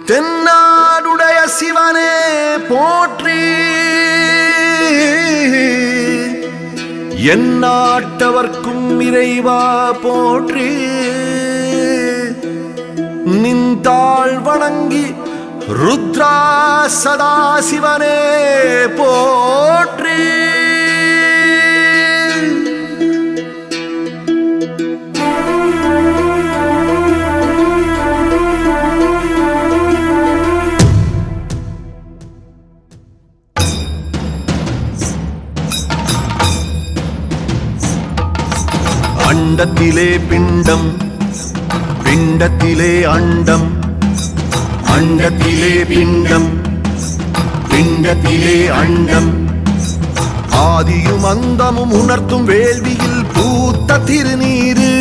தென்னாடுடைய சிவனே போற்றி, எந்நாட்டவர்க்கும் இறைவா போற்றி. நின்றாள் வணங்கி ருத்ரா சதா சிவனே போற்றி. அண்டத்திலே பிண்டம், பிண்டத்திலே அண்டம், அண்டத்திலே பிண்டம், பிண்டத்திலே அண்டம். ஆதியும் அந்தமும் உணர்த்தும் வேள்வியில் பூத்த திருநீரு,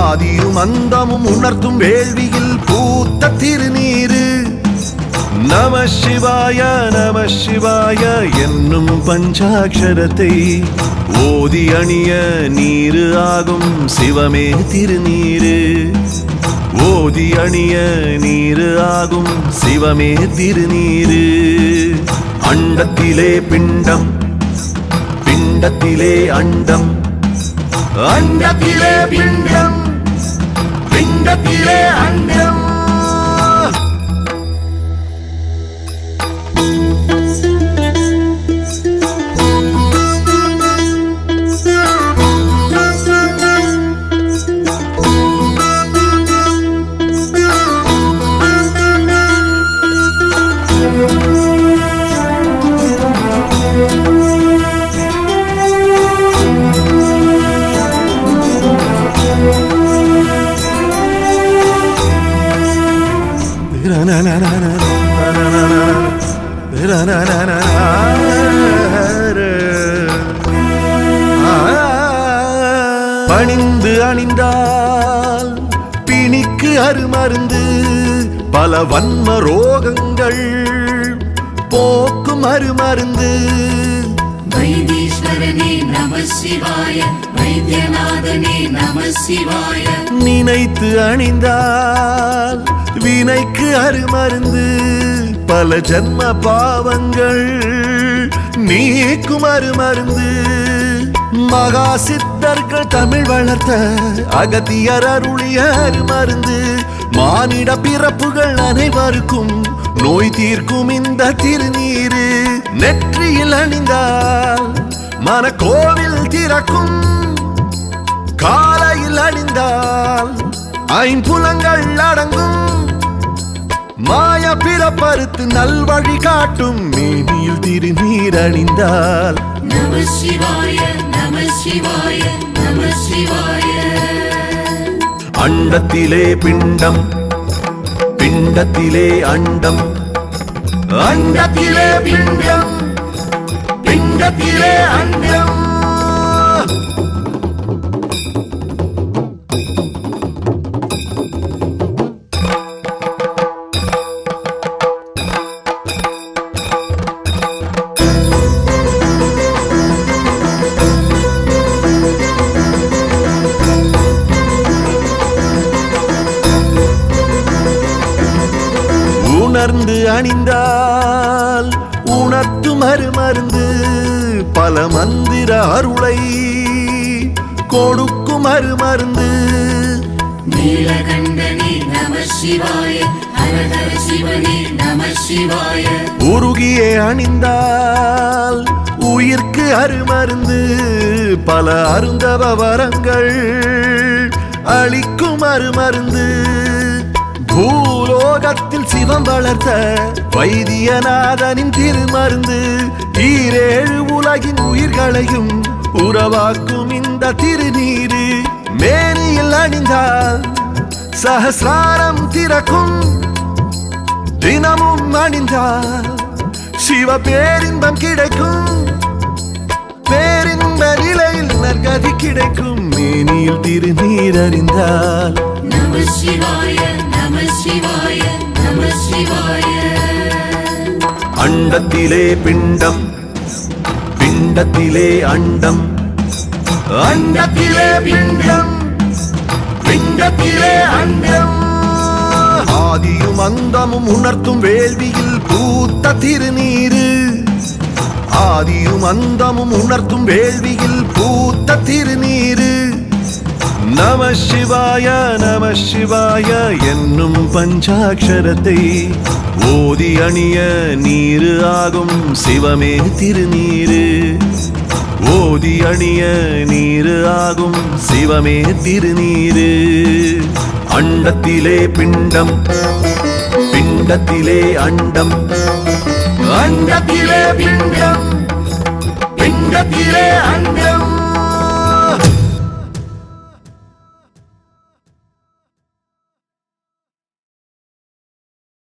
ஆதியும் அந்தமும் உணர்த்தும் வேள்வியில் பூத்த திருநீரு. நம சிவாய நம சிவாய என்னும் பஞ்சாட்சரத்தை ஓதி அணிய நீரு ஆகும் சிவமே திருநீரு. ஓதி அணிய நீரு ஆகும் சிவமே திருநீரு. அண்டத்திலே பிண்டம், பிண்டத்திலே அண்டம், அண்டத்திலே பிண்டம், பிண்டத்திலே அண்டம். பணிந்து அணிந்தால் பிணிக்கு அருமருந்து, பல வன்ம ரோகங்கள் போக்கும் அருமருந்து. வைத்தீஸ்வரனே நம சிவாய, வைத்தியநாதனே நம சிவாய. நினைத்து அணிந்தால் வினைக்கு அருமருந்து, பல ஜன்ம பாவங்கள் நீக்கும் அருமருந்து. மகா சித்தர்கள் தமிழ் வளர்த்த அகத்தியர் அருளிய அருமருந்து. மானிட பிறப்புகள் அனைவருக்கும் நோய் தீர்க்கும் இந்த திருநீரு. நெற்றியில் அணிந்தால் மனக்கோவில் திறக்கும், காலையில் அணிந்தால் ஐம்புலங்கள் அடங்கும். மாய பிறப்பறுத்து நல்வழி காட்டும் மேனியில் திருநீர் அணிந்தால். நம சிவாய நம சிவாய நம சிவாய. அண்டத்திலே பிண்டம், பிண்டத்திலே அண்டம், அண்டத்திலே பிண்டம், பிண்டத்திலே அண்டம். உணர்ந்து அணிந்தால் உணர்த்தும் அருமருந்து, பல மந்திர அருளை கொடுக்கும் அருமருந்து. நீலகண்டனே நம சிவாய, ஹரஹர சிவனே நம சிவாய. உருகியே அணிந்தால் உயிர்க்கு அருமருந்து, பல அருந்தவ வரங்கள் அளிக்கும் அருமருந்து. பூலோகத்தில் சிவம் வளர்த்த வைத்தியநாதனின் திருமருந்து. ஈரேழு உலகின் உயிர்களையும் உறவாக்கும் இந்த திருநீரு. மேனியில் அணிந்தால் சஹஸ்ராரம் திறக்கும், தினமும் அணிந்தால் சிவ பேரின்பம் கிடைக்கும். பேரின்ப நிலையில் நற்கதி கிடைக்கும் மேனியில் திருநீர் அறிந்தால். நம சிவாய நம சிவாய நம சிவாய. அண்டத்திலே பிண்டம், பிண்டத்திலே அண்டம், அண்டத்திலே பிண்டம், பிண்டத்திலே அண்டம். ஆதியும் அந்தமும் உணர்த்தும் வேள்வியில் பூத்த திருநீரு. ஆதியும் அந்தமும் உணர்த்தும் வேள்வியில் பூத்த திருநீரு. நம சிவாய நம சிவாய என்னும் பஞ்சாட்சரத்தை ஓதி அணிய நீரு ஆகும் சிவமே திருநீரு. ஓதி அணிய நீரு ஆகும் சிவமே திருநீரு. அண்டத்திலே பிண்டம், பிண்டத்திலே அண்டம், அண்டத்திலே பிண்டம், பிண்டத்திலே அண்டம்.